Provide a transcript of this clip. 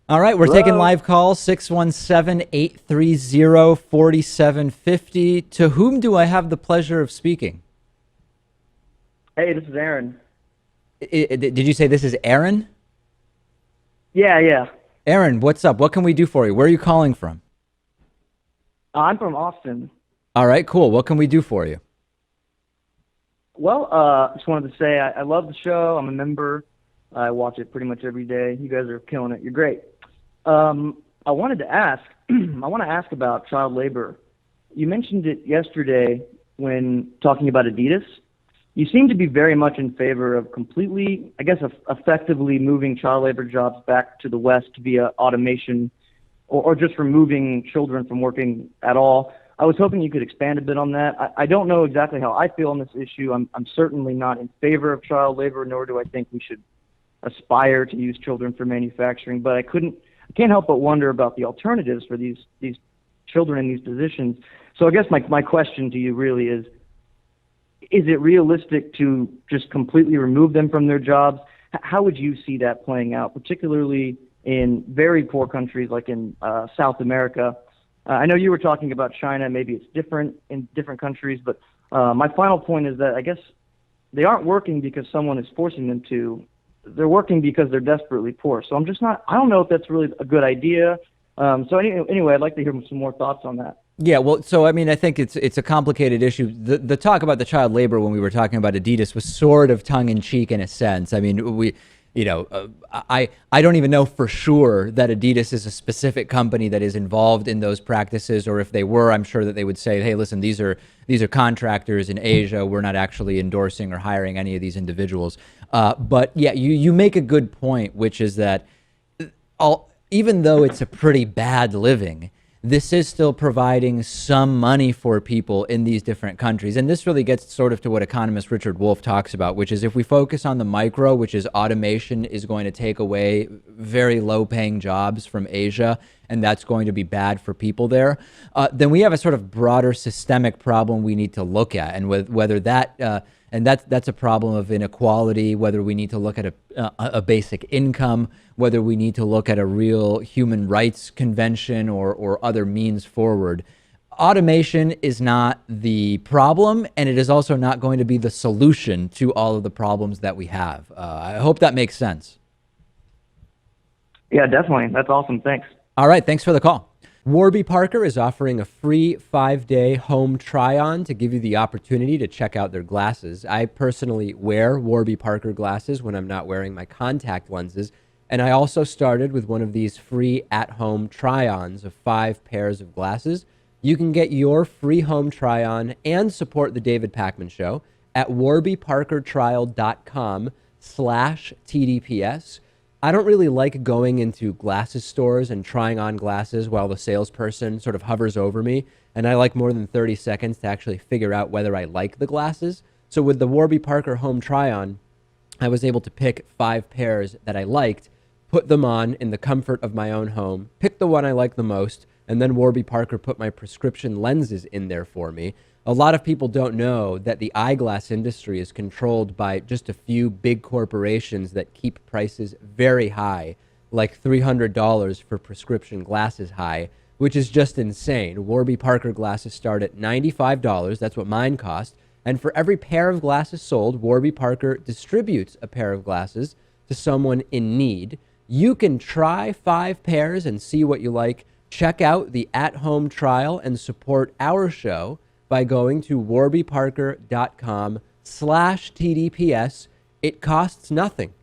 All right, we're taking Hello. live calls 617-830-4750. To whom do I have the pleasure of speaking? Hey, this is Aaron. Did you say this is Aaron? Yeah, yeah. Aaron, what's up? What can we do for you? Where are you calling from? I'm from Austin. All right, cool. What can we do for you? Well, just wanted to say I love the show. I'm a member. I watch it pretty much every day. You guys are killing it. You're great. I wanted to ask. I want to ask about child labor. You mentioned it yesterday when talking about Adidas. You seem to be very much in favor of completely, I guess, effectively moving child labor jobs back to the West via automation or just removing children from working at all. I was hoping you could expand a bit on that. I don't know exactly how I feel on this issue. I'm certainly not in favor of child labor, nor do I think we should aspire to use children for manufacturing. But I can't help but wonder about the alternatives for these children in these positions. So I guess my question to you really is it realistic to just completely remove them from their jobs? How would you see that playing out, particularly in very poor countries like in South America? I know you were talking about China. Maybe it's different in different countries, but my final point is that I guess they aren't working because someone is forcing them to. They're working because they're desperately poor. So I'm just not. I don't know if that's really a good idea. Anyway, I'd like to hear some more thoughts on that. Yeah, well, so I mean, I think it's a complicated issue. The talk about the child labor when we were talking about Adidas was sort of tongue in cheek in a sense. I mean, I don't even know for sure that Adidas is a specific company that is involved in those practices, or if they were, I'm sure that they would say, hey, listen, these are contractors in Asia. We're not actually endorsing or hiring any of these individuals. But yeah, you make a good point, which is that even though it's a pretty bad living, this is still providing some money for people in these different countries. And this really gets sort of to what economist Richard Wolff talks about, which is if we focus on the micro, which is automation is going to take away very low paying jobs from Asia, and that's going to be bad for people there, then we have a sort of broader systemic problem we need to look at. And whether that, and that's a problem of inequality, whether we need to look at a basic income, whether we need to look at a real human rights convention or other means forward. Automation is not the problem, and it is also not going to be the solution to all of the problems that we have. I hope that makes sense. Yeah, definitely. That's awesome. Thanks. All right, thanks for the call. Warby Parker is offering a free 5-day home try-on to give you the opportunity to check out their glasses. I personally wear Warby Parker glasses when I'm not wearing my contact lenses, and I also started with one of these free at-home try-ons of 5 pairs of glasses. You can get your free home try-on and support the David Pakman Show at warbyparkertrial.com/TDPS. I don't really like going into glasses stores and trying on glasses while the salesperson sort of hovers over me, and I like more than 30 seconds to actually figure out whether I like the glasses. So with the Warby Parker home try-on, I was able to pick 5 pairs that I liked, put them on in the comfort of my own home, pick the one I like the most, and then Warby Parker put my prescription lenses in there for me. A lot of people don't know that the eyeglass industry is controlled by just a few big corporations that keep prices very high, like $300 for prescription glasses high, which is just insane. Warby Parker glasses start at $95. That's what mine cost. And for every pair of glasses sold, Warby Parker distributes a pair of glasses to someone in need. You can try 5 pairs and see what you like. Check out the at-home trial and support our show by going to warbyparker.com/TDPS. It costs nothing.